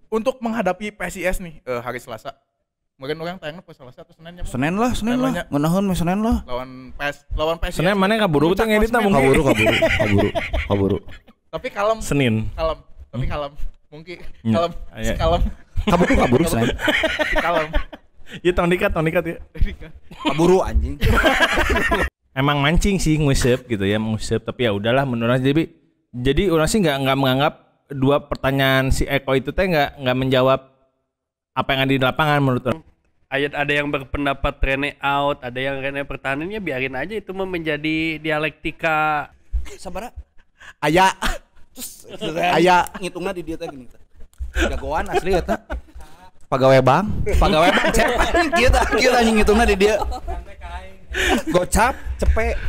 untuk menghadapi PSIS nih hari Selasa. Mungkin orang tayangnya pas Selasa atau Senin ya? Senin lah. Ngenaheun mah Senin lah. Lawan PSIS. Senin mana kaburu teh ngeditna mungkin. Kaburu. Tapi kalem. Senin. Tapi kalem. Mungkin kalem. Kaburu Senin. Kalem. Ya tong dikat ya. Kaburu anjing. Emang mancing sih ngusep gitu ya, ngusep tapi ya udahlah menurut jadi orang sih nggak menganggap dua pertanyaan si Eko itu teh nggak menjawab apa yang ada di lapangan menurut orang. Ada yang berpendapat Rene out, ada yang Rene pertahanannya biarin aja itu menjadi dialektika. Sabara? Aya. Terus aya ngitungna di dia teh gini. Jagoan asli eta. Pegawai bank cek. Kita anjing ngitungna di dia. Gocap, cepet.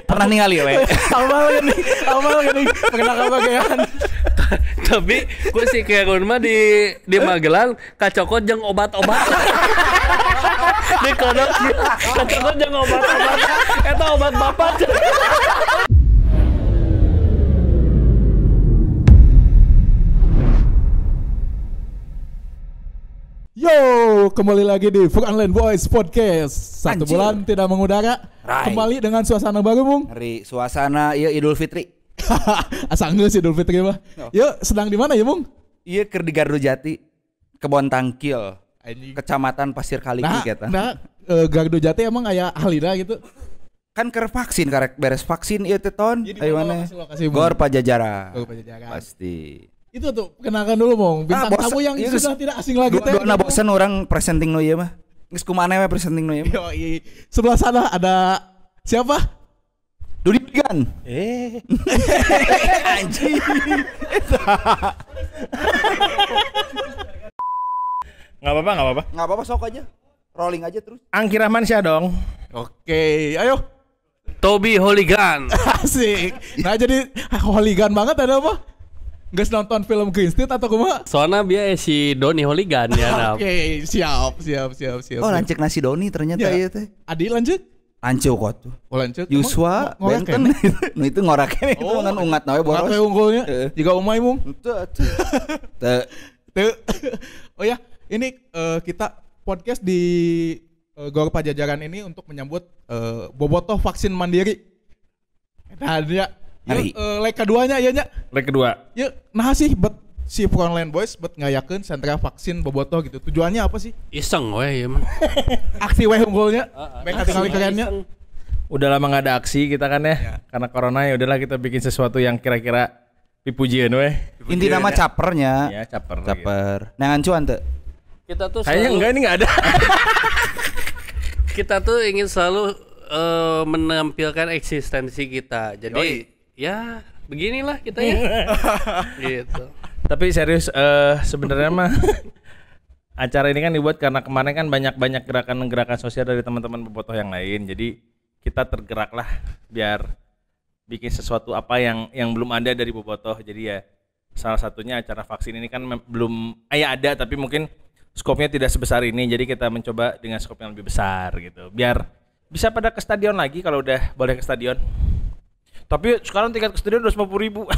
Pernah ningali we. Amal gini. Perkenalkan bagian. Tapi gue sih kayak rumah di Magelang kacokot jeung obat-obat. Di kodok kacokot jeung obat-obat. Eta obat bapak. Yo, kembali lagi di Frontline Boys Podcast. Satu Anjir. bulan tidak mengudara. Kembali dengan suasana baru, Bung. Hari suasana ieu Idul Fitri. Asal geus Idul Fitri mah. Yo, sedang di mana ya, Bung? Ieu keur di Gardu Jati, Kebon Tangkil, Kecamatan Pasir Kaliki eta. Gardu Jati emang aya ahlina gitu. Kan keur vaksin karek beres vaksin ieu teh ton. Ayo mana? Gor Pajajaran. Pasti. Itu tuh, kenalkan dulu, Bung. Bintang tamu yang sudah tidak asing lagi teh. Dua bosan orang presenting nu ieu mah. Geus kumaha we presenting nu ieu mah. Yo, sebelah sana ada siapa? Dudi Pigan. Anjing. Enggak apa-apa. Sok aja. Rolling aja terus. Angki Rahmansyah dong. Oke, ayo. Toby Hooligan. Asik. Nah, jadi hooligan banget ada apa? Nggak nonton film Green Street atau kumaha? Soalnya dia si Doni Hooligan ya. Oke, siap. Oh, lancek nasi Doni ternyata ieu teh. Adi lanjut. Lancuk kok tuh. Oh, lanjut. Yuswa, Benten. Nu itu ngorakeun itu ngan ungat nawe boros. Ngorak unggulnya. Juga umay, Bung. Teu. Oh ya, ini kita podcast di Gor Pajajaran ini untuk menyambut bobotoh vaksin mandiri. Nah, dia leg keduanya ieu nya. Leg kedua. Ya, nah sih si Frontline Boys ngayakeun sentra vaksin bobotoh gitu. Tujuannya apa sih? Iseng we ya mah. Aksi we unggulnya. Baik kali kerennya. Udah lama enggak ada aksi kita kan ya. Karena corona ya udahlah kita bikin sesuatu yang kira-kira dipujian we. Inti nama capernya. Ya, caper. Nangan cuan teu. Kita tuh kayaknya enggak, ini enggak ada. Kita tuh ingin selalu menampilkan eksistensi kita. Jadi ya beginilah kita ya. Gitu. Tapi serius sebenarnya mah acara ini kan dibuat karena kemarin kan banyak gerakan sosial dari teman-teman bobotoh yang lain. Jadi kita tergerak lah biar bikin sesuatu apa yang belum ada dari bobotoh. Jadi ya salah satunya acara vaksin ini kan belum ada tapi mungkin skopnya tidak sebesar ini. Jadi kita mencoba dengan skop yang lebih besar gitu. Biar bisa pada ke stadion lagi kalau udah boleh ke stadion. Tapi sekarang tiket ke stadion 250.000.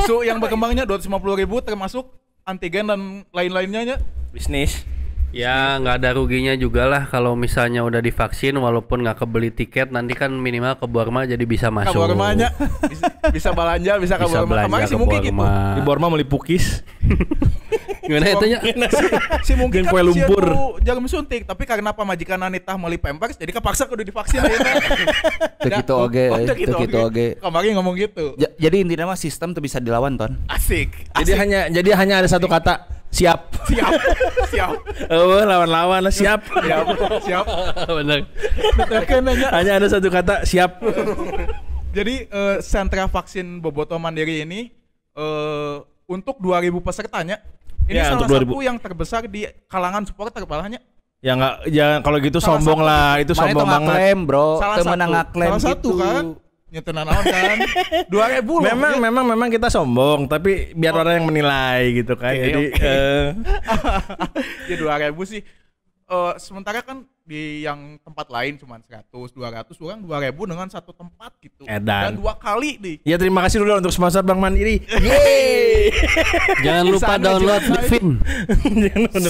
Isu yang berkembangnya 250.000 termasuk antigen dan lain-lainnya. Bisnis. Ya nggak ada ruginya juga lah kalau misalnya udah divaksin walaupun nggak kebeli tiket nanti kan minimal ke Borma jadi bisa masuk. Ke Bormanya bisa belanja, bisa ke Borma. Kemarin sih mungkin gitu. Di Borma beli pukis. Gimana itu nya? Si mungkin kue lumpur. Jangan suntik, tapi karena pamajikan Anita meuli Pampers jadi kepaksa kudu divaksin ayeuna. Teu kitu oge. Kemarin ngomong gitu. Jadi intinya mah sistem tuh bisa dilawan ton. Asik. Jadi hanya ada satu kata, siap. Lawan-lawan lah, siap. Benar. Hanya ada satu kata, siap. Jadi sentra vaksin bobotoh mandiri ini untuk 2.000 pesertanya. Ini ya, salah satu yang terbesar di kalangan supporter malahnya. Ya enggak, jangan kalau gitu salah sombong satu. Lah, itu sombong banget. Klaim, bro. Temen ngaklaim gitu. Salah satu kan. Nyetenan naon kan. 2.000 loh. Memang kita sombong, tapi biar orang yang menilai gitu kan. Jadi ya 2.000 sih. Sementara kan di yang tempat lain cuma 100, 200, orang 2.000 dengan satu tempat gitu. Edan. Dan 2 kali nih. Ya terima kasih dulu untuk sponsor Bank Mandiri. Jangan lupa Sana download juga. Livin.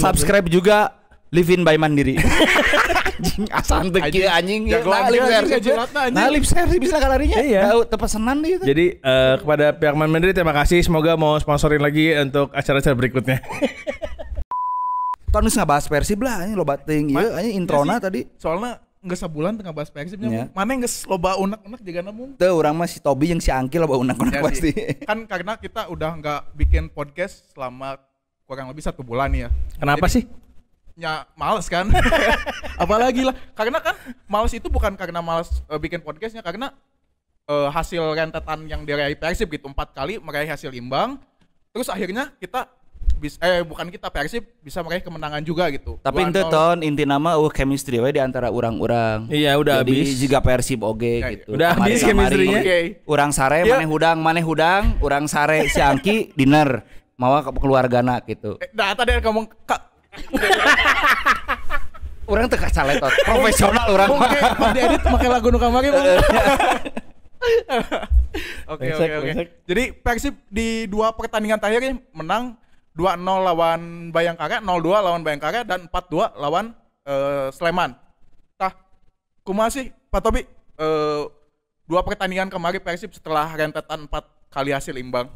Subscribe juga Livin by Mandiri. Anjing asan teu kieu anjing. Jagoan lip dia, service. jilatna, anjing. Nah, lip service bisa kalarinya. Iya. Tahu tepesenan dia. Jadi kepada pihak Bank Mandiri terima kasih, semoga mau sponsorin lagi untuk acara-acara berikutnya. Tahun geus ngabahas Persib lah anjing loba teuing ieu anjing introna Iya sih. tadi. Soalnya nggak sebulan tengah bahas Persibnya. Iya. Mana nggak loba unek-unek juga namun. Teu urang mah si Tobi jeung si Angki loba unak-unak Ya pasti. sih. Kan karena kita udah nggak bikin podcast selama kurang lebih 1 bulan nih ya. Kenapa Jadi, sih? Ya males kan. Apalagi lah. Karena kan males itu bukan karena males bikin podcastnya, karena hasil rentetan yang diraih Persib gitu 4 kali meraih hasil imbang. Terus akhirnya kita bukan kita, Persib bisa meraih kemenangan juga gitu. Tapi 2-0. ente ton inti nama chemistry we di antara urang-urang. Iya, udah Jadi habis. jiga Persib oge Ya, gitu. udah habis Kamari-kamari. chemistry-nya. Oke. Urang sare Ya. maneh hudang, urang sare si Angki dinner. Mawa ke keluargana gitu. Nah, tadi ngomong Kak, Urang teu kacaletot. Profesional urang mah. oke, pas diedit pakai lagu nu kamari Bang. Oke. Brengsek. Jadi Persib di 2 pertandingan terakhir menang 2-0 lawan Bayangkara, 0-2 lawan Bayangkara, dan 4-2 lawan Sleman. Tah, kumaha sih Pak Tobi? 2 pertandingan kemarin Persib setelah rentetan 4 kali hasil imbang.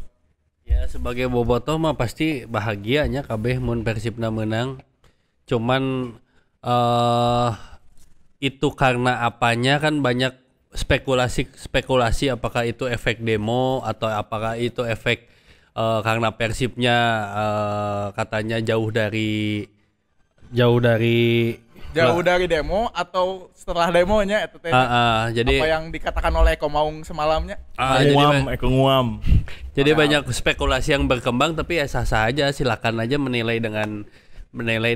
Ya sebagai bobotoh mah pasti bahagianya kabeh mun Persibna menang. Cuman itu karena apanya kan banyak spekulasi apakah itu efek demo atau apakah itu efek karena Persibnya katanya jauh dari demo atau setelah demonya itu teh. jadi Apa yang dikatakan oleh Eko Maung semalamnya? Eko nguam. Jadi banyak spekulasi yang berkembang, tapi ya sah-sah aja, silakan aja menilai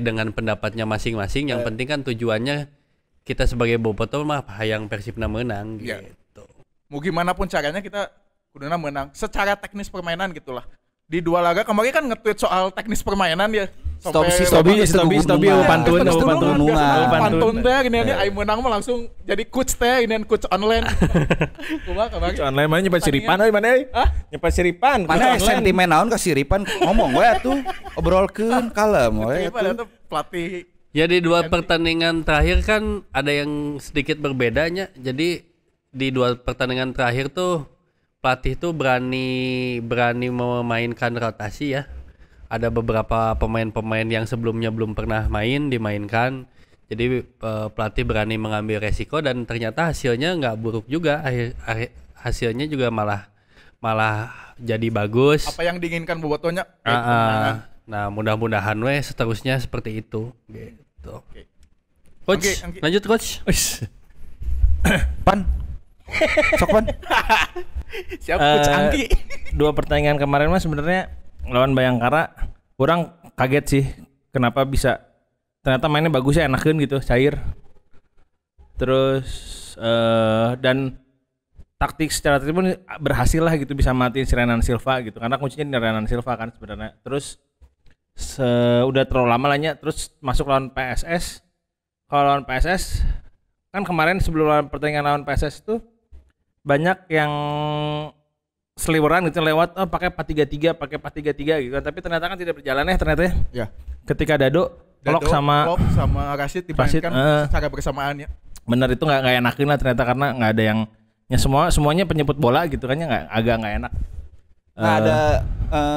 dengan pendapatnya masing-masing. Yang penting kan tujuannya kita sebagai bobotoh mah hayang Persibna menang Iya. gitu. Mau gimana pun caranya kita kuduna menang secara teknis permainan gitulah. Di 2 laga kemarin kan nge-tweet soal teknis permainan dia. Stobi pantun. Pantun teh gini aing menang mah langsung jadi coach teh ini coach online. Kumaha kemarin? Online mana nyepat siripan euy mana euy? Hah? Nyepat siripan. Mana sentimen naon ka siripan ngomong we atuh obrolkeun kalem we Pada atuh. tuh pelatih Ya di 2 pertandingan terakhir kan ada yang sedikit berbedanya. Jadi di 2 pertandingan terakhir tuh pelatih tuh berani memainkan rotasi ya. Ada beberapa pemain-pemain yang sebelumnya belum pernah main dimainkan. Jadi pelatih berani mengambil resiko dan ternyata hasilnya nggak buruk juga. Hasilnya juga malah jadi bagus. apa yang diinginkan bobotohnya. Nah mudah-mudahan seterusnya seperti itu gitu. Oke. Coach, Anggi. lanjut coach. Pan. Sok pan. Siap coach Angki. 2 pertandingan kemarin mah sebenarnya lawan Bayangkara kurang kaget sih kenapa bisa ternyata mainnya bagus ya, enakeun gitu, cair. Terus dan taktik secara taktik pun berhasil lah gitu, bisa matiin si Renan Silva gitu karena kuncinya di Renan Silva kan sebenarnya. Terus udah terlalu lama lahnya, terus masuk lawan PSS. Kalau lawan PSS kan kemarin sebelum lawan pertandingan lawan PSS itu banyak yang seliweran gitu lewat pakai 4-3-3 gitu kan, tapi ternyata kan tidak berjalan ya ternyata ya. Ya. Ketika Dado Klok sama Rashid Rashid, dimainkan secara bersamaan ya. bener itu nggak enakin lah ternyata karena nggak ada yang ya semuanya penyebut bola gitu kan ya, agak nggak enak. Nah, ada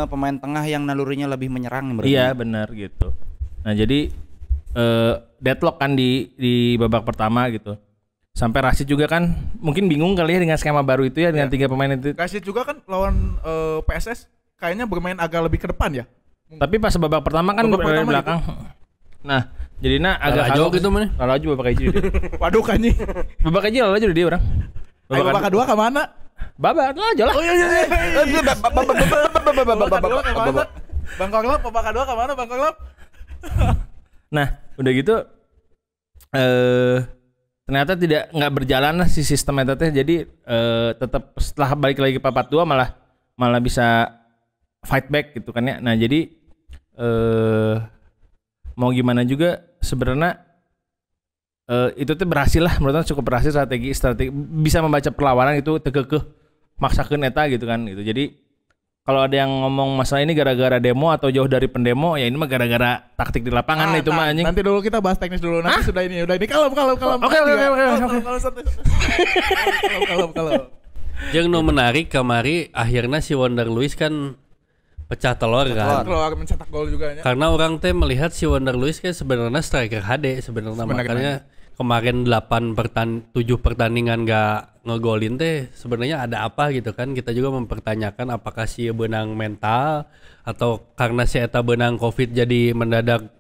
pemain tengah yang nalurinya lebih menyerang berarti. Iya benar gitu. Nah jadi deadlock kan di babak pertama gitu. Sampai Rashid juga kan mungkin bingung kali ya dengan skema baru itu ya, dengan 3 pemain itu. Rashid juga kan lawan PSS kayaknya bermain agak lebih ke depan ya. Tapi pas babak pertama kan Babak berada di pertama belakang. Nah, jadinya agak Lalajo gitu mana? Lalajo babak hiji dia. Waduh kanyi. Babak hiji Lalajo dia orang. Babak kedua ke mana? Babak Lalajo lah. Oh iya. Bang Korlap babak kedua ke mana Bang Korlap? Nah, udah gitu ternyata nggak berjalan lah si sistem itu teh. Jadi tetap setelah balik lagi ke 4-4-2 malah bisa fight back gitu kan ya. Nah, jadi mau gimana juga sebenarnya itu tuh berhasil lah, menurut orang cukup berhasil strategi bisa membaca perlawanan itu tegekeuh maksakeun eta gitu kan gitu. Jadi kalau ada yang ngomong masalah ini gara-gara demo atau jauh dari pendemo, ya ini mah gara-gara taktik di lapangan itu mah anjing. Nanti dulu kita bahas teknis dulu. Nanti udah ini kalem. Oke. Kalem. Jeung nu menarik kamari akhirnya si Wonder Luis kan pecah telur kan. Keluar mencetak gol juga ya. Karena orang teh melihat si Wonder Luis kan sebenarnya striker HD sebenarnya, makanya kemarin 7 pertandingan gak ngegolin teh sebenarnya ada apa gitu kan. Kita juga mempertanyakan apakah si benang mental atau karena si eta benang Covid jadi mendadak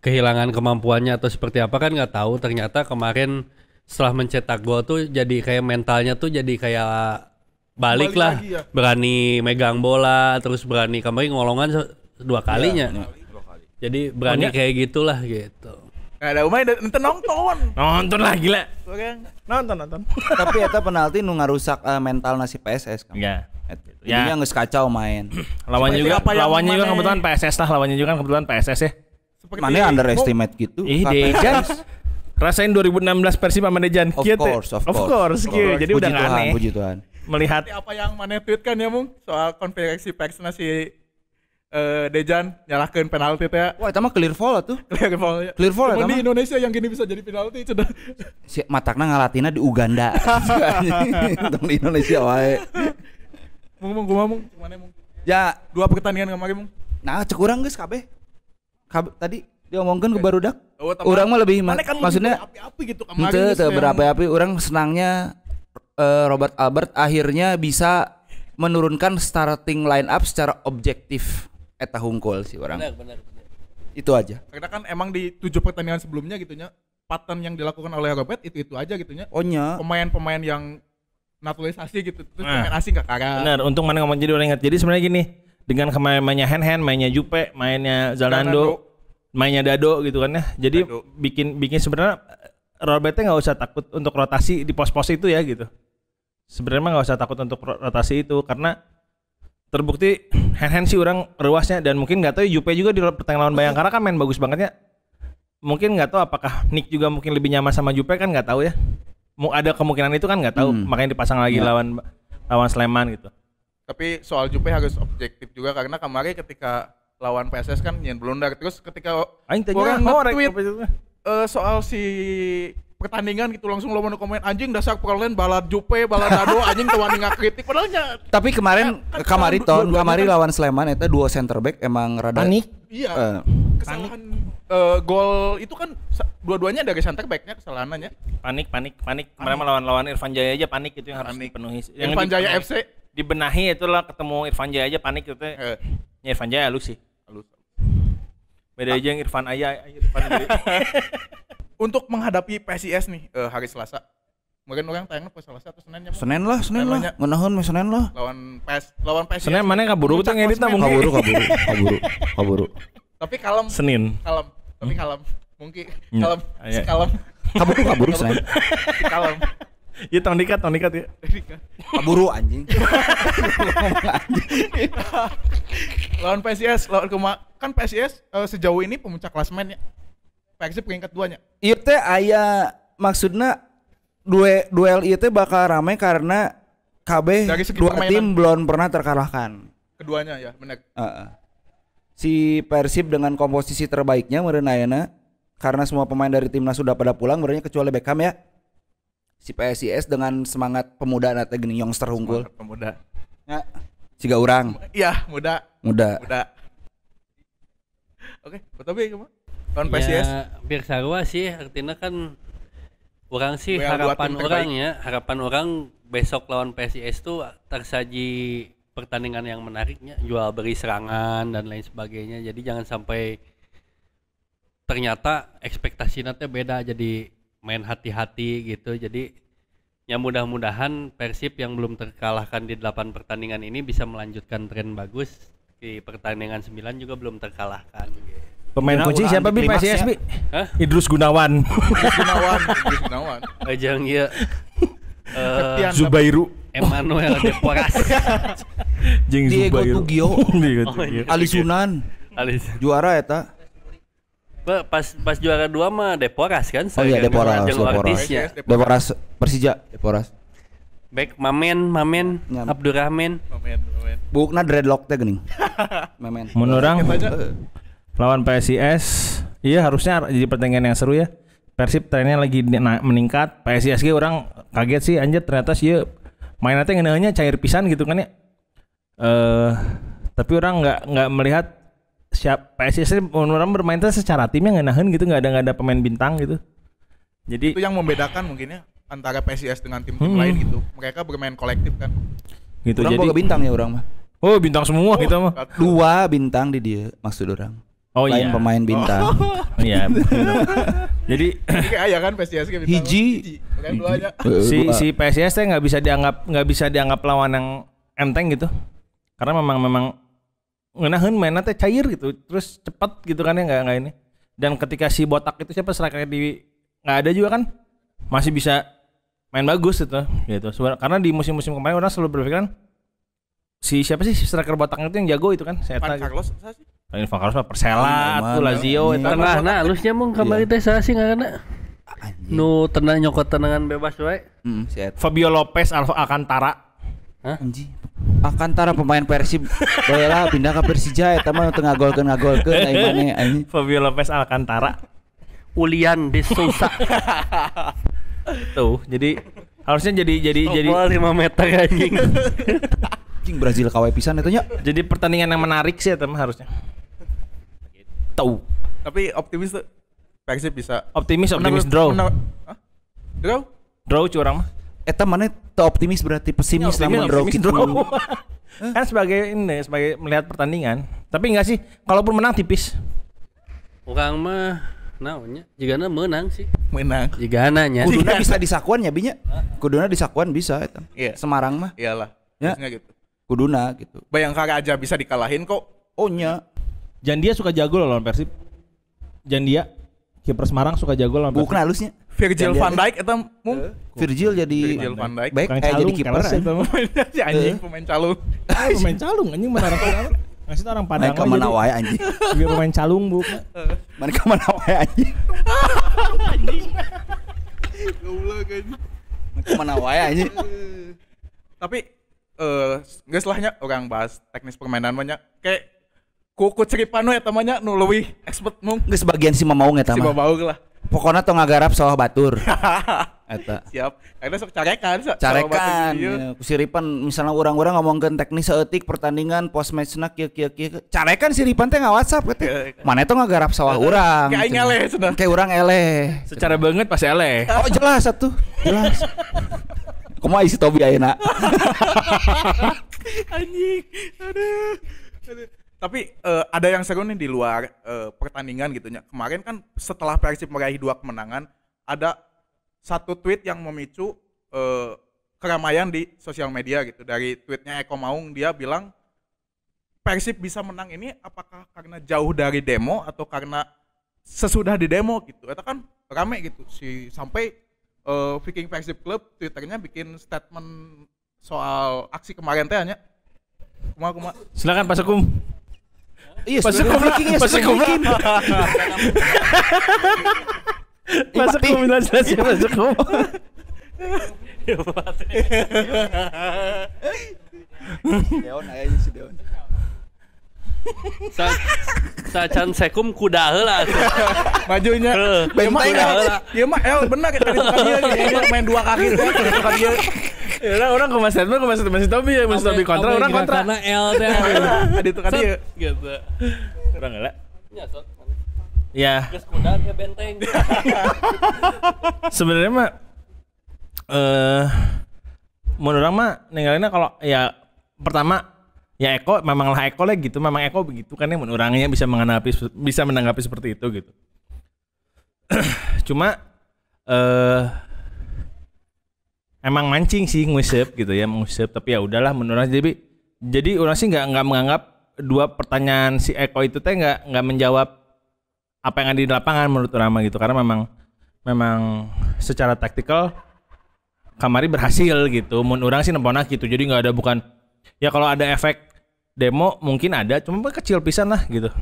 kehilangan kemampuannya atau seperti apa kan nggak tahu. Ternyata kemarin setelah mencetak gol tuh jadi kayak mentalnya tuh jadi kayak balik lah ya. Berani megang bola terus berani kemarin ngolongan 2 kalinya ya. Jadi berani kayak gitulah gitu. Nggak ada umay nonton lah gila. Nonton. Tapi eta penalti nu ngarusak mental nasi PSS kan. Iya. Jadinya geus kacau main. Lawannya juga kebetulan PSS lah, ya. Mana underestimate gitu. Dejan. Rasain 2016 Persib sama Dejan. Of course. Jadi udah enggak aneh. Puji Tuhan. Melihat apa yang mana tweet kan ya Mung soal konferensi pers si Dejan nyalahkeun penalti teh. Wah, itu mah clear foul tuh. Clear foul ya. Cuma di Indonesia yang gini bisa jadi penalti sudah. Si matakna ngalatina di Uganda. Untung di Indonesia wae. Mung, gimana Mung? Ya, 2 pertandingan kemarin Mung. Nah, cek urang geus kabeh. Tadi dia ngomongkeun ke barudak. Urang mah lebih maksudnya api-api gitu kemarin. Teu berapi-api, urang senangnya Robert Albert akhirnya bisa menurunkan starting line up secara objektif. Eta hungkul sih orang. Benar. Itu aja. Karena kan emang di 7 pertandingan sebelumnya gitunya pattern yang dilakukan oleh Robert itu aja gitunya. Oh nya. Pemain-pemain yang naturalisasi gitu terus pemain asing gak kalah. Benar, untung mana ngomong jadi orang ingat. Jadi sebenarnya gini, dengan mainnya Hen, mainnya Jupe, mainnya Zalando, mainnya Dado gitu kan ya. Jadi bikin sebenarnya Robertnya nggak usah takut untuk rotasi di pos-pos itu ya gitu. Sebenarnya mah nggak usah takut untuk rotasi itu karena terbukti Hen sih orang ruasnya dan mungkin nggak tahu Jupe juga di pertandingan lawan Bayangkara kan main bagus banget ya. Mungkin nggak tahu apakah Nick juga mungkin lebih nyaman sama Jupe kan nggak tahu ya. Ada kemungkinan itu kan nggak tahu makanya dipasang lagi lawan Sleman gitu. Tapi soal Jupe harus objektif juga karena kemarin ketika lawan PSS kan nyen blunder terus ketika orang nge-tweet soal si pertandingan gitu langsung lo mau komen anjing dasar perlen balad Jupe balad Dado anjing tuh wani ngakritik padahalnya. Tapi kemarin kamari lawan Sleman eta 2 center back emang rada panik. Iya. Kesalahan gol itu kan dua-duanya dari center backnya kesalahannya. Panik. Kemarin lawan Irfan Jaya aja panik itu yang harus dipenuhi. Irfan Jaya FC dibenahi itulah ketemu Irfan Jaya aja panik itu. Ya Irfan Jaya halus sih. Beda aja yang Irfan Untuk menghadapi PSIS nih hari Selasa. Mungkin orang tayangnya pas Selasa atau Senin ya. Senin lah. Ngenaheun mah Senin lah. Lawan PSIS. Senin mana kaburu teh ngeditna mungkin. Kaburu. Tapi kalem. Senin. Tapi kalem. Mungkin kalem. Kaburu Senin. Kalem. Ya tong dikat ya. Kaburu anjing. Lawan PSIS, kan PSIS sejauh ini pemuncak klasemen ya. Persib peringkat 2-nya. Ieu teh aya maksudna duel ieu teh bakal rame karena KB dua tim belum pernah terkalahkan. Keduanya ya, benar. Si Persib dengan komposisi terbaiknya meureun ayeuna karena semua pemain dari timnas sudah pada pulang meureunnya kecuali Beckham ya. Si PSIS dengan semangat pemuda teh geuning youngster unggul. Pemuda. Ya. Siga urang. Iya, muda. Oke, tapi gimana? Lawan PSIS. Ya, biar sarua sih artinya kan orang sih harapan orang besok lawan PSIS tuh tersaji pertandingan yang menariknya, jual beri serangan dan lain sebagainya. Jadi jangan sampai ternyata ekspektasinya teh beda jadi main hati-hati gitu. Jadi ya mudah-mudahan Persib yang belum terkalahkan di 8 pertandingan ini bisa melanjutkan tren bagus. Di pertandingan 9 juga belum terkalahkan gitu. Pemain kunci siapa Bi PSIS Bi? Idrus Gunawan. Ajang ya. Zubairu Emmanuel Deporas. Diego Tugio. Ali Sunan. Juara eta. Pas juara 2 mah Deporas kan. Oh iya, Deporas. Deporas Persija, Deporas. Back Mamen Ya. Abdurrahman. Bukna dreadlock teh geuning. Mamen. Mun urang lawan PSIS, iya harusnya jadi pertandingan yang seru ya. Persib trennya lagi meningkat, PSISG orang kaget sih anjir ternyata sih mainnya teh ngeunaheunnya cair pisan gitu kan ya. Tapi orang nggak melihat PSIS orang bermain teh secara timnya ngeunaheun gitu, nggak ada pemain bintang gitu. Jadi itu yang membedakan mungkin ya antara PSIS dengan tim-tim lain gitu. Mereka bermain kolektif kan. Gitu Urang jadi boga bintang ya urang mah. Oh, bintang semua gitu mah. 2 bintang di dia maksud orang. Oh Lain iya. pemain bintang. Iya. Jadi Kayak aya kan PSIS gitu. Hiji. Kan duanya. si PSIS teh nggak bisa dianggap lawan yang enteng gitu. Karena memang ngeunaheun mainnya teh cair gitu, terus cepat gitu kan ya nggak ini. Dan ketika si botak itu siapa striker di nggak ada juga kan masih bisa main bagus gitu. Karena di musim-musim kemarin orang selalu berpikiran siapa sih striker botaknya itu yang jago itu kan? Van Carlos apa sih? Van Carlos mah Persela, tuh Lazio itu. Tengah nah halusnya mung kamari teh saha sih ngaranna? Nu tenang nyokot tenangan bebas wae. Si eta. Fabio Lopez Alcantara. Anjing. Alcantara pemain Persib. Baheula pindah ke Persija eta mah teu ngagolkeun aing maneh anjing. Fabio Lopez Alcantara. Ulian de Sousa. Tuh, jadi harusnya jadi 5 meter anjing. Anjing Brazil kawe pisan eta nya. jadi pertandingan yang menarik sih eta mah harusnya. Tahu. Tapi optimis tuh Persib bisa Optimis draw. Draw? Draw curang mah. Eta maneh teu optimis berarti pesimis lamun draw kitu. Kan sebagai melihat pertandingan. Tapi enggak sih, kalaupun menang tipis. Urang mah naonnya jigana menang sih. Menang. Jigana nya. Kuduna bisa disakuan ya binya. Kuduna disakuan bisa eta. Iya. Semarang mah Iyalah. Ya. Biasanya gitu. kuduna gitu. Bayangkara aja bisa dikalahin kok. Oh nya. Jandia suka jago loh lawan Persib. Jandia kiper Semarang suka jago lawan Persib. Bukan halusnya. Virgil van Dijk eta Virgil jadi Virgil van Dijk. baik jadi kiper. Si anjing pemain calung. Pemain calung anjing mana orang ngasih orang Padang Mereka mana wae anjing. Dia pemain calung bukan. Mereka mana wae anjing. Goblok anjing. Mereka mana wae anjing. Tapi geus lah nya orang bahas teknis permainan banyak kayak kuku ceripan we eta mah nya nu leuwih expert mung Geus bagian si Mamaung eta si mah. babaug lah. Pokona tong ngagarap sawah batur. Eta. Siap. Akhirnya sok carekan. Carekan. Ya, kusiripan misalnya orang-orang ngomongkeun teknis etik pertandingan post match na kieu. Carekan siripan teh nga-WhatsApp teh. Mana tong ngagarap sawah urang. Kayak aing eleh cenah. Kayak urang eleh. Secara banget pasti eleh. Oh jelas atuh. Jelas. Kumaha isi Tobi ayeuna? Anjing. Aduh. Tapi ada yang seru nih di luar pertandingan gitu nya. Kemarin kan setelah Persib meraih 2 kemenangan, ada satu tweet yang memicu keramaian di sosial media gitu. Dari tweetnya Eko Maung, dia bilang Persib bisa menang ini apakah karena jauh dari demo atau karena sesudah di demo gitu. Itu kan rame gitu. Sampai Viking Persib Club Twitternya bikin statement soal aksi kemarin teh nya. Kumaha. Silakan Pak Sekum. Iya, Pak Sekum lah. Pak Sekum lah. Pak Sekum jelas ya Pak Sekum. Deon aya si Deon. Sacan sekum kuda heula. Majunya. Benteng Ieu mah benar kita di tukang dia main 2 kaki teh di tukang dia. Ya orang ke Mas Edmond, ke Mas Tobi ya, Mas Tobi kontra, orang kontra. Karena L teh. Di tukang dia. Gitu. Orang enggak. Ya, sok. Ya, Geus kuda ke benteng. sebenarnya mah menurut orang mah ninggalinnya kalau ya pertama ya Eko memanglah Eko lah gitu, memang Eko begitu kan ya, orangnya bisa menanggapi seperti itu gitu. Cuma emang mancing sih ngusep gitu ya, ngusep, tapi ya udahlah menurut orang. Jadi orang sih nggak menganggap 2 pertanyaan si Eko itu teh nggak menjawab apa yang ada di lapangan menurut orang mah gitu, karena memang secara taktikal Kamari berhasil gitu. Menurut orang sih nempona gitu. Jadi nggak ada, bukan ya kalau ada efek demo mungkin ada, cuma kecil pisan lah gitu.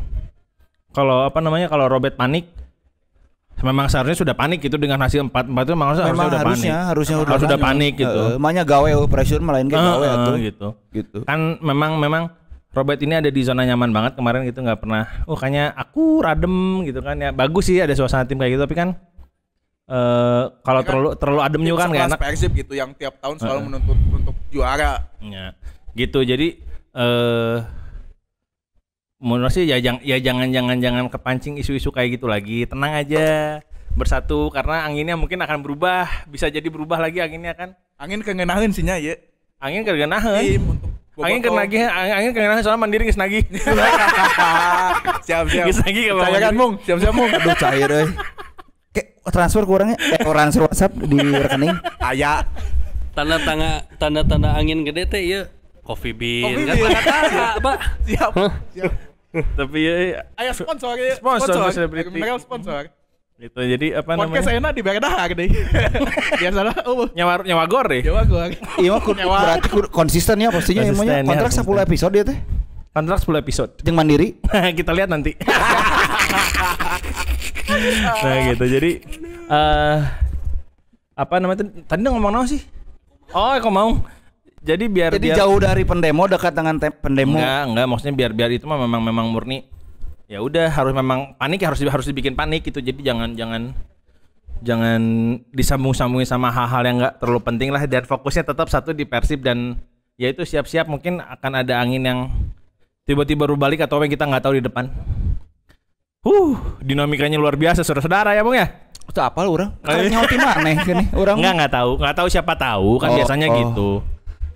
Kalau kalau Robert panik memang seharusnya sudah panik gitu dengan hasil 4-4 itu memang harusnya udah panik. Harusnya udah panik gitu. Makanya gawe pressure melainkan gawe atuh. Gitu. Kan memang Robert ini ada di zona nyaman banget kemarin gitu, nggak pernah kayaknya aku adem gitu kan ya. Bagus sih ada suasana tim kayak gitu, tapi kan kalau terlalu adem juga kan nggak enak. Persib gitu yang tiap tahun selalu menuntut untuk juara. Ya, gitu. Jadi menurut sih ya jangan kepancing isu-isu kayak gitu lagi. Tenang aja, bersatu karena anginnya mungkin akan berubah, bisa jadi berubah lagi anginnya kan. Angin kengenaheun sih nya ya. Angin kengenaheun. Angin kengenaheun soalnya Mandiri geus nagih. Siap. Geus nagih ka Cayakan Mung, siap Mung. Aduh cair euy. Transfer kurangnya transfer WhatsApp di rekening aya. Tanda angin gede teh ieu Coffee Bean kan kata Siap. Tapi ya aya sponsor selebriti. Mereka sponsor. Gitu. Jadi apa namanya? Podcast enak di Beredahar deh. Biasalah nyawa gor deh. Iya mah berarti konsisten ya pastinya emangnya kontrak 10 episode dia teh. Kontrak 10 episode. Yang Mandiri. Kita lihat nanti. Nah gitu. Jadi apa namanya tadi ngomong naon sih? Kok mau? Jadi biar jauh dari pendemo, dekat dengan pendemo. Enggak, maksudnya biar itu mah memang murni. Ya udah harus memang panik ya harus dibikin panik gitu. Jadi jangan disambung-sambungin sama hal-hal yang enggak terlalu penting lah, dan fokusnya tetap satu di Persib, dan ya itu siap-siap mungkin akan ada angin yang tiba-tiba balik atau yang kita nggak tahu di depan. Dinamikanya luar biasa saudara-saudara ya Bung ya. Itu apa lu orang? Nyawa tim maneh gini. Orang enggak tahu siapa tahu kan biasanya gitu.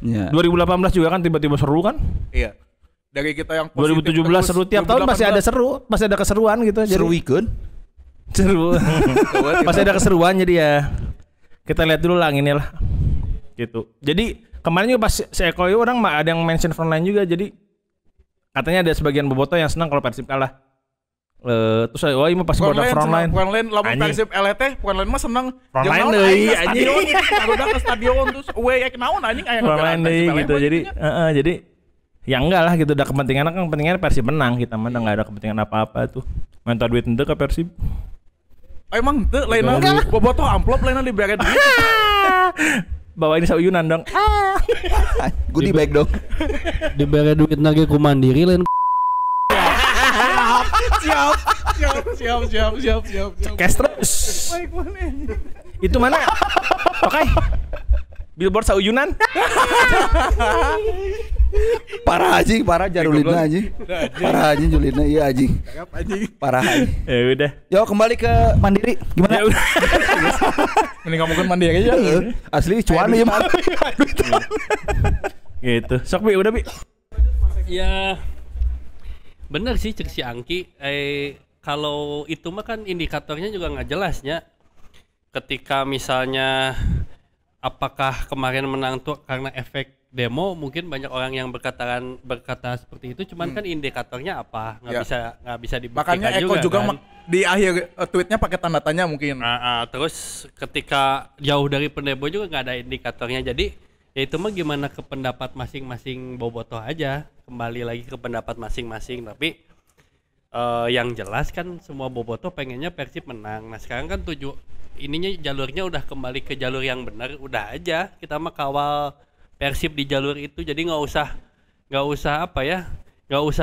Ya. 2018 juga kan tiba-tiba seru kan? Iya. Dari kita yang 2017 seru, tiap tahun masih ada keseruan gitu. Seru weekend. Seru. Masih ada keseruan, jadi ya kita lihat dulu lah ini lah. Gitu. Jadi kemarin juga pas si Eko orang ada yang mention frontline juga, jadi katanya ada sebagian bobotoh yang senang kalau Persib kalah. Terus ini pas udah frontline lamun Persib LT frontline mah seneng frontline deui anjing udah ke stadion terus we naon anjing aya frontline deui gitu. Jadi ya enggak lah gitu, udah kepentingannya Persib menang, kita mah enggak ada kepentingan apa-apa tuh. Minta duit henteu ke Persib. Emang teu lainna bobotoh amplop lainna dibere duit. Bawa ini sauyunan dong. Goodie bag dong. Dibere duit nage ku Mandiri lain. Siap. Cash terus. Itu mana? Oke. Billboard sauyunan. Parah Jarulina anjing. Parah anjing Julina iya anjing. Parah anjing. Ya udah. Yo kembali ke Mandiri. Gimana? Mending ngomongin Mandiri aja. Asli cuan ya mah. Gitu. Sok Bi, udah Bi. Ya bener sih cek si Angki. Kalau itu mah kan indikatornya juga nggak jelasnya. Ketika misalnya apakah kemarin menang tuh karena efek demo, mungkin banyak orang yang berkata seperti itu, cuman kan indikatornya apa nggak bisa dibuktikan. Makanya Eko juga kan? Di akhir tweetnya pakai tanda tanya mungkin. Terus ketika jauh dari pendemo juga nggak ada indikatornya, jadi ya itu mah gimana ke pendapat masing-masing bobotoh aja, kembali lagi ke pendapat masing-masing. Tapi yang jelas kan semua bobotoh pengennya Persib menang. Nah sekarang kan jalurnya udah kembali ke jalur yang benar, udah aja kita mah kawal Persib di jalur itu, jadi nggak usah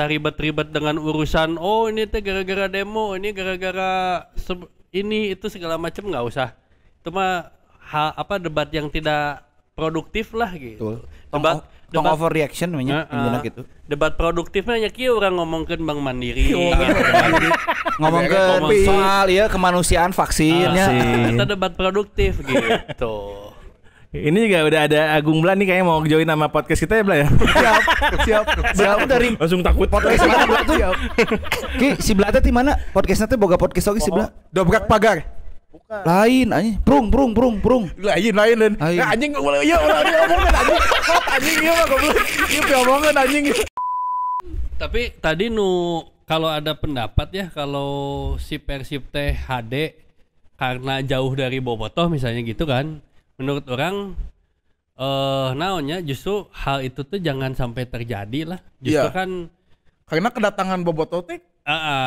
ribet-ribet dengan urusan ini teh gara-gara demo, ini gara-gara ini itu segala macam, nggak usah. Itu mah debat yang tidak produktif lah gitu. Debat overreaction namanya gitu. Debat produktifnya nya kieu orang ngomongkeun Bang Mandiri. Ngomongkeun soal kemanusiaan vaksinnya. Itu debat produktif gitu. Ini juga udah ada Agung Blan nih kayaknya mau join nama podcast kita ya Blan ya. Siap dari langsung takut podcast Blan tuh. Ki si Blan teh di mana? Podcastnya teh boga podcast oge si Blan. Dobrak pagar. Bukan. Lain anjing. Brung. Lain. Anjing ulah ngomongin anjing. Anjing ieu mah goblok. Ieu ngomongin anjing. Tapi tadi kalau ada pendapat ya, kalau si Persib teh HD karena jauh dari bobotoh misalnya gitu kan. Menurut orang naonnya justru hal itu tuh jangan sampai terjadi lah. Justru kan karena kedatangan bobotoh teh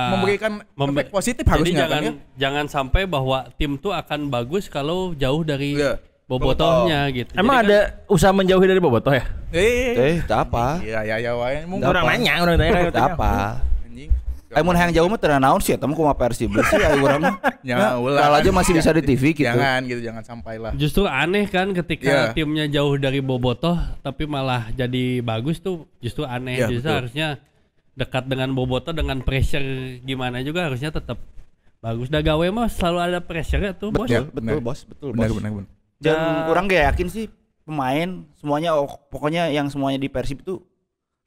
memberikan efek positif jadi harusnya kan ya. jangan sampai bahwa tim tuh akan bagus kalau jauh dari Iya. bobotohnya gitu. Emang Jadi ada usaha menjauhi dari bobotoh ya? Tak apa. Iya ya wae mung Apa? Orang nanya, orang tanya. Tak apa. anjing. Mun hayang jauh mah teu naon sih eta mah kumaha Persib sih aya urang mah. Ya ulah. Kalau aja masih bisa di TV gitu. Jangan sampai lah. justru aneh kan ketika Iya. timnya jauh dari bobotoh tapi malah jadi bagus tuh justru aneh. Iya, Justru betul. harusnya dekat dengan bobotoh dengan pressure gimana juga harusnya tetap bagus. Da gawe mah selalu ada pressure tuh bos. Ya, Betul, bos, betul, Benar bos. benar. Dan orang gak yakin sih pemain semuanya pokoknya yang semuanya di Persib itu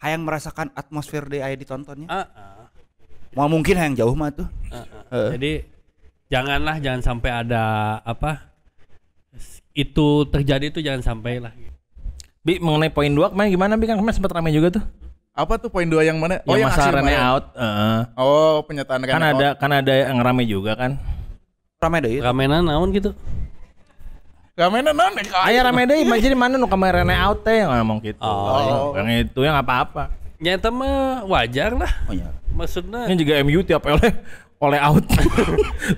hayang merasakan atmosfer di aya ditontonnya. Mau mungkin hayang jauh mah tuh. Jadi jangan sampai ada apa itu terjadi tuh jangan sampai lah. Bi mengenai poin 2 kemarin gimana Bi kan kemarin sempat ramai juga tuh. Apa tuh poin 2 yang mana? Yang masalah hasil Rene kemarin. out. Oh, penyataan Kan Rene out. ada yang ramai juga kan. Rame deui. Ramenan naon gitu. Gamenan non Aya rame deui jadi mana nu kamera Rene out teh ngomong gitu. Oh. Yang itu yang apa-apa. Nyata mah wajar lah. Oh iya. Maksudnya Ini juga MU tiap oleh out.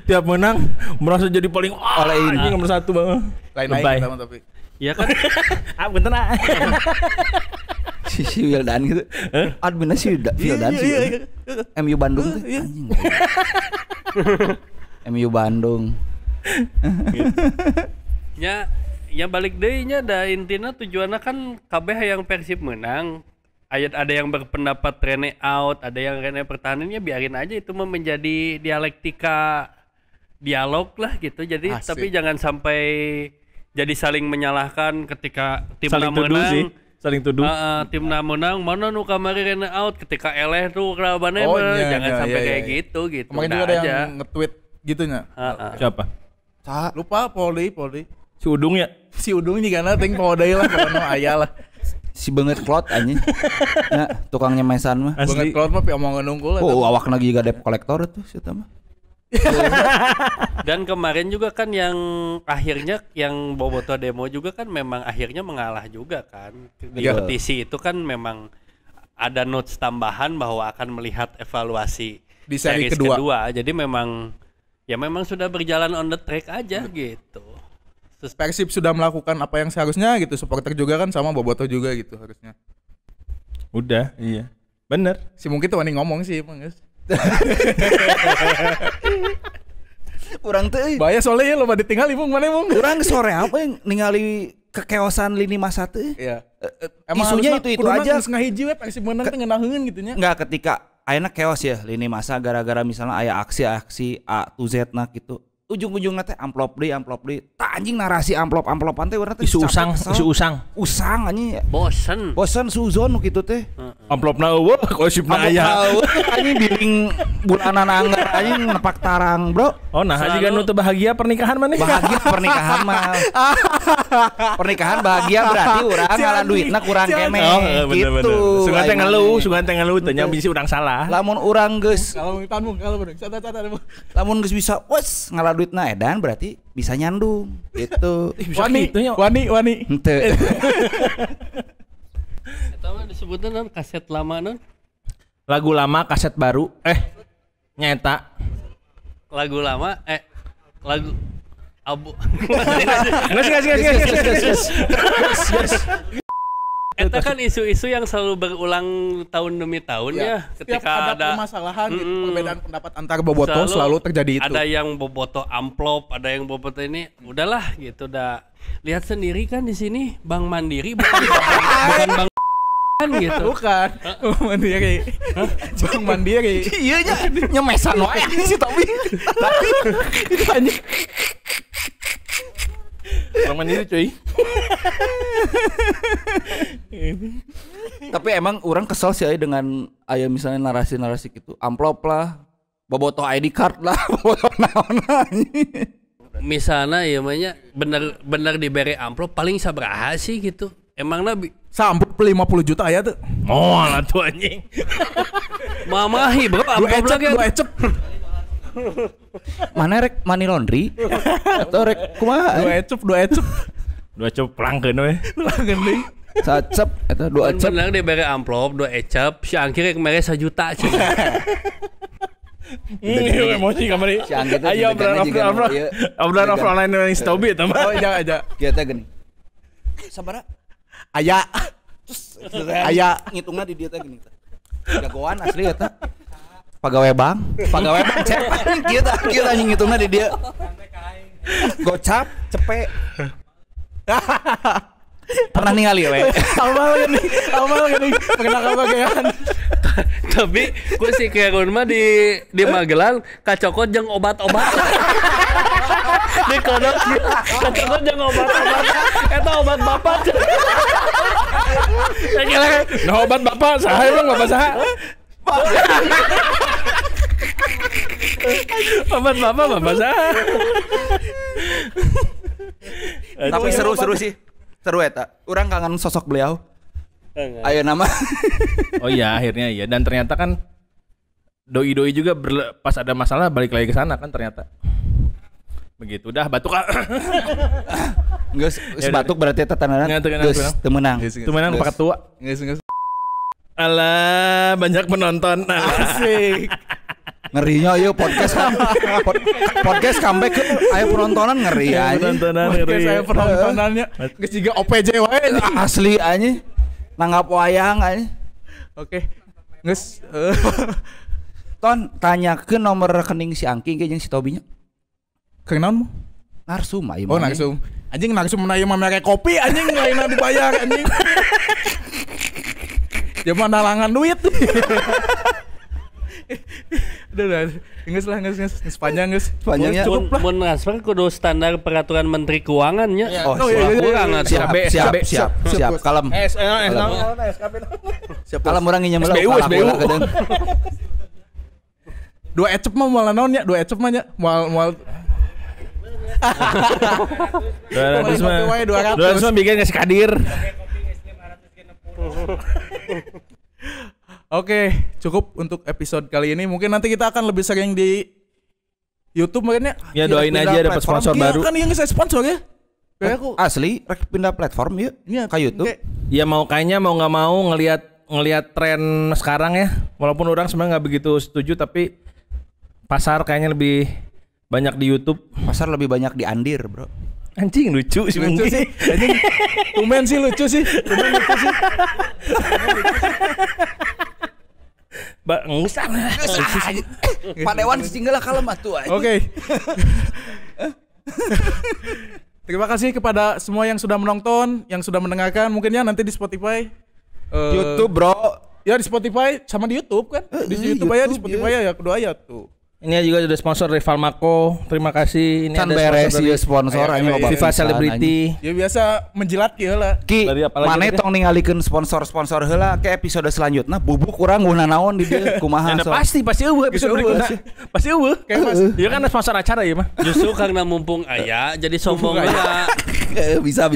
Tiap menang merasa jadi paling Oleh ini. ini nomor 1 banget. lain-lain Lebay. kita mah tapi. ya kan Bener ah. Si Wildan gitu. Adminnya si Wildan sih. MU Bandung tuh. Anjing. MU Bandung. ya balik deui nya da intina tujuanna kan kabeh yang Persib menang. Ada yang berpendapat Rene out, ada yang Rene pertahanannya biarin aja itu mah menjadi dialektika dialog lah gitu. Jadi Asik. tapi jangan sampai jadi saling menyalahkan ketika timna Saling tuduh menang. sih. Saling tuduh. Timna menang mana nu kamari Rene out ketika eleh tuh kerabane Oh, jangan iya, sampai iya, kayak iya. gitu gitu. Kemarin Udah juga ada aja. yang nge-tweet gitunya. Siapa? Lupa Polri. Si Udung ya? Si Udung juga na ting Polri lah pokoknya aya lah. Si banget klot anjing. Ya, tukang nyemesan mah. Banget keluar mah pi omongan nungkul Oh, awak lagi juga debt collector tuh si eta mah. Dan kemarin juga kan yang akhirnya yang Bobotoh demo juga kan memang akhirnya mengalah juga kan. Di Iya. petisi itu kan memang ada notes tambahan bahwa akan melihat evaluasi Di seri series kedua. Jadi memang sudah berjalan on the track aja gitu. Persib sudah melakukan apa yang seharusnya gitu. Supporter juga kan sama Bobotoh juga gitu harusnya. Udah, iya. Bener. Si mungkin tuh wani ngomong sih emang guys. Urang teh Bahaya soalnya ya lo ditinggal ibu mana emang. urang sore apa yang ningali kekeosan lini masa teh. Iya. Isunya itu aja. Geus ngahiji we Persib menang teh ngeunaheun gitu nya. Enggak ketika ayeuna chaos ya lini masa gara-gara misalnya aya aksi A to Z nah gitu. Ujung-ujungna teh amplop deui. Tah anjing narasi amplop-amplopan teh urang teh Isu capek, kesel. usang. Usang anjing. Bosen. Suzon nu kitu teh. Amplopna eueuh, gosipna aya. Anjing billing bulanan anggar anjing nepak tarang, Bro. Oh, nah hajiga nu teu bahagia pernikahan maneh. Bahagia pernikahan mah. Pernikahan bahagia berarti urang ngalan duitna kurang keme. Oh, bener. Gitu. Sungan teh ngeluh, teh nya bisi urang salah. Lamun urang geus Kalau tanmu kalau bener. Catat. lamun geus bisa wes ngalah duitna edan berarti bisa nyandung gitu. Wani. Henteu. Eta mah disebutna non kaset lama non. Lagu lama, kaset baru. Nyata. Lagu lama lagu abu. Gas. Eta kan isu-isu yang selalu berulang tahun demi tahun ya. Setiap Ketika ada permasalahan gitu, Mm-mm. perbedaan pendapat antar Bobotoh selalu terjadi itu. Ada yang Bobotoh amplop, ada yang Bobotoh ini udahlah gitu dah. Lihat sendiri kan di sini Bank Mandiri bukan Bank kan gitu. Bukan. Mandiri. Bank Mandiri. Iya nya nyemesan wae sih tapi. Itu anjing. Bang Mandiri cuy. Tapi emang orang kesel sih aya dengan aya misalnya narasi-narasi gitu. Amplop lah, Bobotoh ID card lah, Bobotoh naon anjing. Misalnya ya namanya bener diberi amplop paling sabaraha sih gitu. Emang nabi Sampai 50 juta aya tuh. Oh, lah tuh anjing. mamahi bro amplop lagi. Dua ecep. Mana rek money laundry? Atau rek kumaha? Dua ecep. Dua coplangkeun we. Langen deui. Sacep eta 2 ecep. Bener diberi amplop 2 ecap si angkir kemarin 1 juta sih. Emosi kamari. Si Anggi teh Ayo obrolan offline yang stobi eta mah. Oh aja. Kita gini. Sabara? Aya. Aya ngitungna di dia teh gini. Jagoan asli eta. Pagawe bank cek. Kita anjing ngitungna di dia. Gocap, cepet. Pernah ningali we. Amal gini. Perkenalkan bagian. Tapi gue sih kayak gue mah di Magelang kacokot jeung obat-obat. Di kodok kacokot jeung obat-obat. Eta obat bapak. Nah obat bapak saha emang bapak saha? Obat bapak saha? Tapi seru sih. Seru eta. Urang kangen sosok beliau. Ayo nama. Oh iya akhirnya iya dan ternyata kan doi juga pas ada masalah balik lagi ke sana kan ternyata. Begitu dah batuk. Geus batuk berarti eta tandana geus teu meunang. Teu meunang pakat tua. Geus. Alah banyak penonton. Asik. Ngerinya yuk podcast comeback ayo penontonan ngeri aja. Saya penontonannya geus jiga OPJ wae. Asli aja. Nanggap wayang aja. Oke. Geus Ton tanyakeun nomor rekening si Angki ge jeung si Tobinya. Kenaon mu? Narsum aya. Oh narsum. Anjing narsum na ieu mah mere kopi anjing lainna dibayar anjing. Dia mah nalangan duit. Udah, nges panjang nges. Panjangnya mun transfer kudu standar peraturan Menteri Keuangan nya. Oh, siap. Kalem. Kalem urang nginjem SBU. Dua ecep mah moal naon nya? Dua ecep mah nya moal 200 mah bikin ngasih kadir. Oke, cukup untuk episode kali ini. Mungkin nanti kita akan lebih sering di YouTube makanya. Ya doain aja dapat sponsor baru. Kan yang saya sponsor ya. Kayak aku asli rek pindah platform yuk. Iya, ke YouTube. Ya kayaknya mau nggak mau ngelihat tren sekarang ya. Walaupun orang sebenarnya nggak begitu setuju tapi pasar kayaknya lebih banyak di YouTube. Pasar lebih banyak di Andir, bro. Anjing lucu sih. Anjing. Tumben sih lucu sih. Bangsat. Pak Dewan singgah kalem atuh. Oke. Terima kasih kepada semua yang sudah menonton, yang sudah mendengarkan. Mungkin ya nanti di Spotify, YouTube, bro. Ya di Spotify sama di YouTube kan. Di YouTube aja, di Spotify ya kedua ya tuh. Ini juga ada sponsor Rival Mako. Terima kasih. Ini kan ada beres sponsor FIFA Celebrity. Ya biasa menjilat kieu lah. Ki, maneh tong ningalikeun sponsor heula ke episode selanjutnya. Bubuk urang guna naon di dieu kumaha. Ya pasti eueuh episode berikutnya. Pasti eueuh. Kayak Mas. Ieu kan sponsor acara ya mah. Justru karena mumpung aya jadi sombong heula. Bisa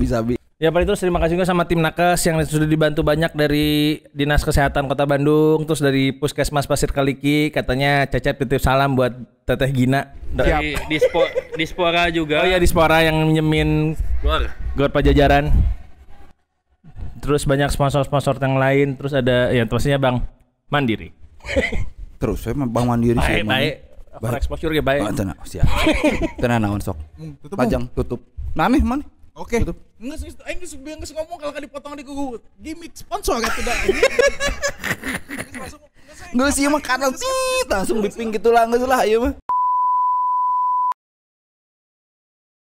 sabi. Ya paling terus terima kasih juga sama tim Nakes yang sudah dibantu banyak dari Dinas Kesehatan Kota Bandung, terus dari Puskesmas Pasir Kaliki, katanya Cecep titip salam buat Teteh Gina. Dari Dispora juga. Oh iya Dispora yang minjemin Gor Pajajaran. Terus banyak sponsor-sponsor yang lain, terus ada ya pastinya Bang Mandiri. Terus saya Bang Mandiri sih. Baik. Exposure ya baik. Tenang, siap. Tenang naon sok. Pajang tutup. Maneh. Oke. Enggak ngomong kalau dipotong di kuku gimmick sponsor kan tidak. Enggak sih mah kadang langsung biping gitu lah, enggak salah ieu mah.